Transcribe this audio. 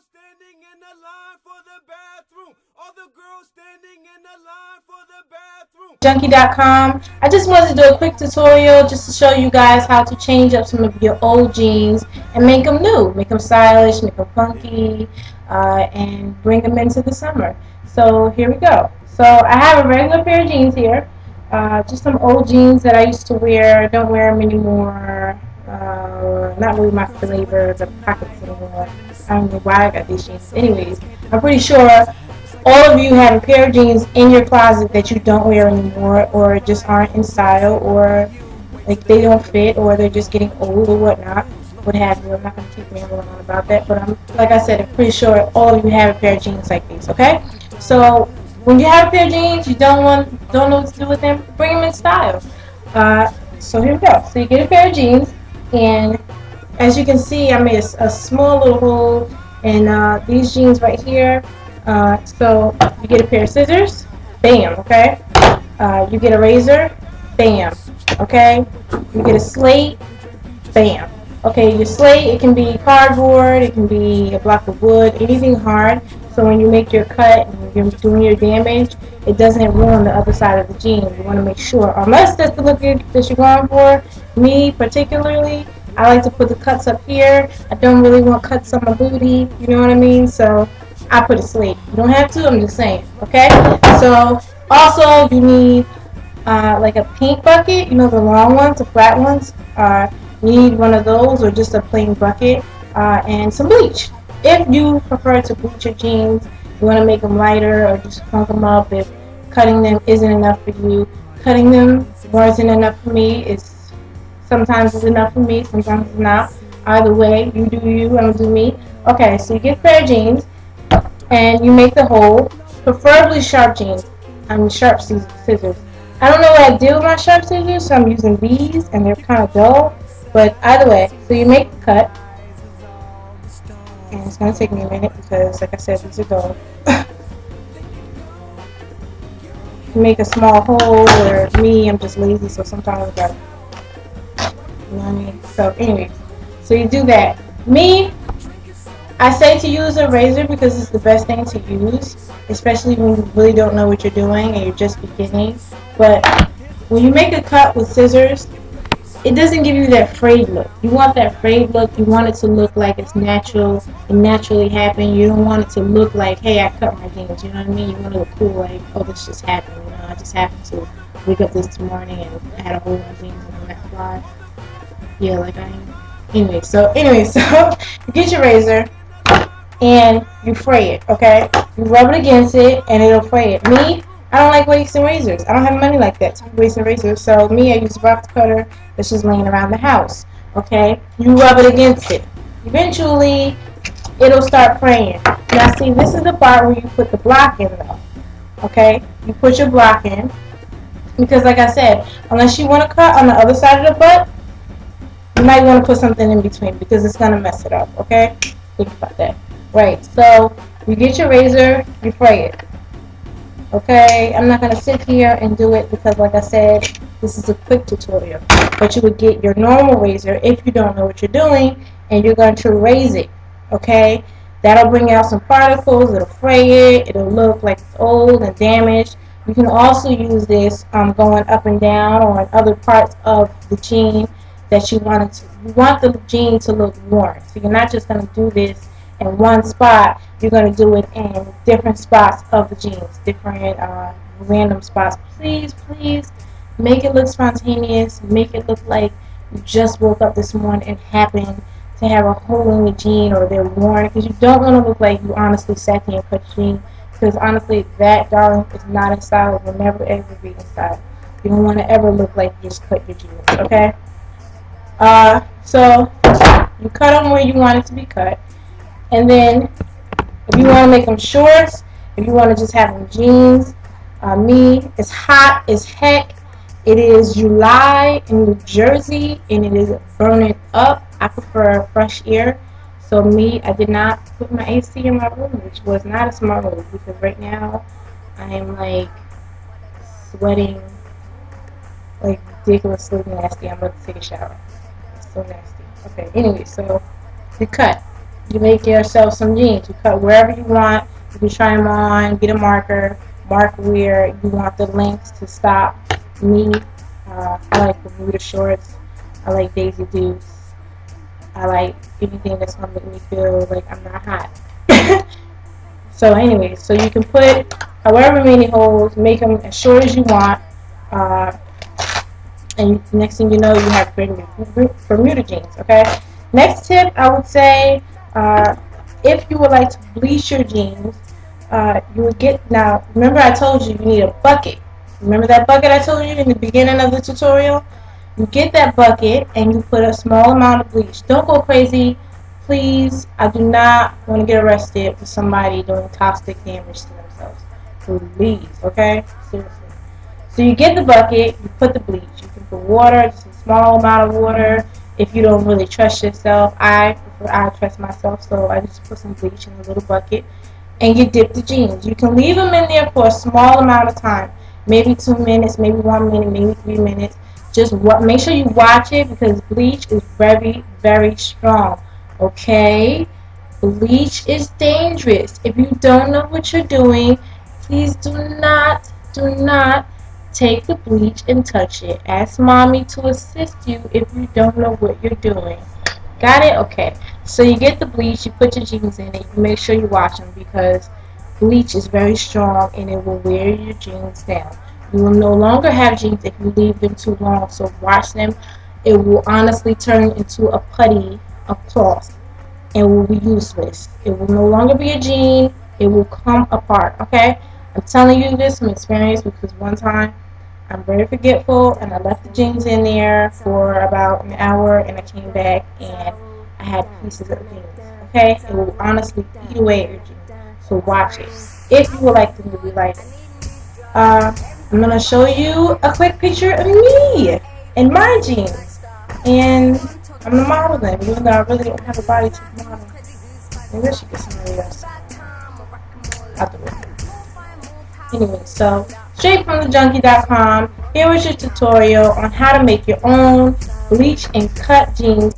girls standing in the line for the bathroom. All the girls standing in the line for the bathroom. Junkie.com. I just wanted to do a quick tutorial just to show you guys how to change up some of your old jeans and make them new, make them stylish, make them funky, and bring them into the summer. So here we go. So I have a regular pair of jeans here, just some old jeans that I used to wear. I don't wear them anymore. Not really my flavor, the pockets anymore. I don't know why I got these jeans. Anyways, I'm pretty sure all of you have a pair of jeans in your closet that you don't wear anymore, or just aren't in style, or like they don't fit, or they're just getting old or whatnot, what have you. I'm not going to keep rambling on about that, but like I said, I'm pretty sure all of you have a pair of jeans like these. Okay, so when you have a pair of jeans, you don't know what to do with them, bring them in style. So here we go. So you get a pair of jeans, and as you can see, I made a small little hole in these jeans right here. So you get a pair of scissors, bam, okay? You get a razor, bam, okay? You get a slate, bam. Okay, your slate, it can be cardboard, it can be a block of wood, anything hard. So when you make your cut and you're doing your damage, it doesn't ruin the other side of the jean. You want to make sure, unless that's the look that you're going for. Me particularly, I like to put the cuts up here. I don't really want cuts on my booty, you know what I mean? So I put a slate. You don't have to, I'm just saying, okay? So also you need like a paint bucket, you know, the long ones, the flat ones. You need one of those, or just a plain bucket, and some bleach. If you prefer to bleach your jeans, you want to make them lighter, or just crunk them up if cutting them isn't enough for you. Cutting them wasn't enough for me. Sometimes it's enough for me, sometimes it's not. Either way, you do you, I'm gonna do me. Okay, so you get a pair of jeans, and you make the hole, preferably sharp jeans. Sharp scissors. I don't know what I do with my sharp scissors, so I'm using these, and they're kind of dull. But either way, so you make the cut, and it's gonna take me a minute because, like I said, these are dull. You make a small hole, or me, I'm just lazy, so sometimes I gotta, you know what I mean. So, anyways, so you do that. Me, I say to use a razor because it's the best thing to use, especially when you really don't know what you're doing and you're just beginning. But when you make a cut with scissors, it doesn't give you that frayed look. You want that frayed look. You want it to look like it's natural and naturally happened. You don't want it to look like, hey, I cut my jeans. You know what I mean? You want to look cool, like, oh, this just happened. You know, I just happened to wake up this morning and I had a hole in my jeans and I'm not fly. Yeah, like I am. Anyway, so you get your razor and you fray it, okay? You rub it against it and it'll fray it. Me, I don't like wasting razors. I don't have money like that to be wasting razors. So me, I use a box cutter that's just laying around the house, okay? You rub it against it. Eventually, it'll start fraying. Now see, this is the part where you put the block in though, okay? You put your block in because, like I said, unless you want to cut on the other side of the butt, you might want to put something in between because it's going to mess it up, okay? Think about that. Right, so you get your razor, you fray it. Okay, I'm not going to sit here and do it because, like I said, this is a quick tutorial. But you would get your normal razor if you don't know what you're doing, and you're going to raise it, okay? That'll bring out some particles, it'll fray it, it'll look like it's old and damaged. You can also use this going up and down or in other parts of the jean that you want the jean to look worn. So you're not just going to do this in one spot, you're going to do it in different spots of the jeans, different random spots. Please make it look spontaneous, make it look like you just woke up this morning and happened to have a hole in your jean, or they're worn, because you don't want to look like you honestly sat there and cut your jean, because honestly that, darling, is not in style. It will never ever be in style. You don't want to ever look like you just cut your jeans, okay? So you cut them where you want it to be cut. And then, if you want to make them shorts, if you want to just have them jeans, it's hot as heck. It is July in New Jersey, and it is burning up. I prefer fresh air. So I did not put my AC in my room, which was not a smart move, because right now I am like sweating like ridiculously nasty. I'm about to take a shower. It's so nasty. Okay, anyway, so you cut. You make yourself some jeans. You cut wherever you want. You can try them on, get a marker, mark where you want the lengths to stop. Me, I like Bermuda shorts. I like Daisy Dukes. I like anything that's gonna make me feel like I'm not hot. So anyway, so you can put however many holes, make them as short as you want, and next thing you know, you have Bermuda jeans. Okay. Next tip, I would say, if you would like to bleach your jeans, you would get, now remember I told you need a bucket. Remember that bucket I told you in the beginning of the tutorial? You get that bucket and you put a small amount of bleach. Don't go crazy. Please, I do not want to get arrested for somebody doing toxic damage to themselves. Please, okay? Seriously. So you get the bucket, you put the bleach. You can put water, just a small amount of water. If you don't really trust yourself, I trust myself, so I just put some bleach in a little bucket. And you dip the jeans. You can leave them in there for a small amount of time. Maybe 2 minutes, maybe 1 minute, maybe 3 minutes. Just make sure you watch it because bleach is very, very strong. Okay? Bleach is dangerous. If you don't know what you're doing, please do not take the bleach and touch it. Ask mommy to assist you if you don't know what you're doing. Got it? Okay. So you get the bleach, you put your jeans in it, you make sure you wash them because bleach is very strong and it will wear your jeans down. You will no longer have jeans if you leave them too long, so wash them. It will honestly turn into a putty of cloth and will be useless. It will no longer be a jean. It will come apart, okay? I'm telling you this from experience because one time I'm very forgetful and I left the jeans in there for about an hour and I came back and I had pieces of jeans, okay? It will honestly eat away at your jeans. So watch it. If you would like them to be lighter. I'm going to show you a quick picture of me in my jeans. And I'm the model then, even though I really don't have a body to model. Maybe I should get somebody else. I'll do it. Anyway, so straightfromthejunkie.com. Here was your tutorial on how to make your own bleach and cut jeans.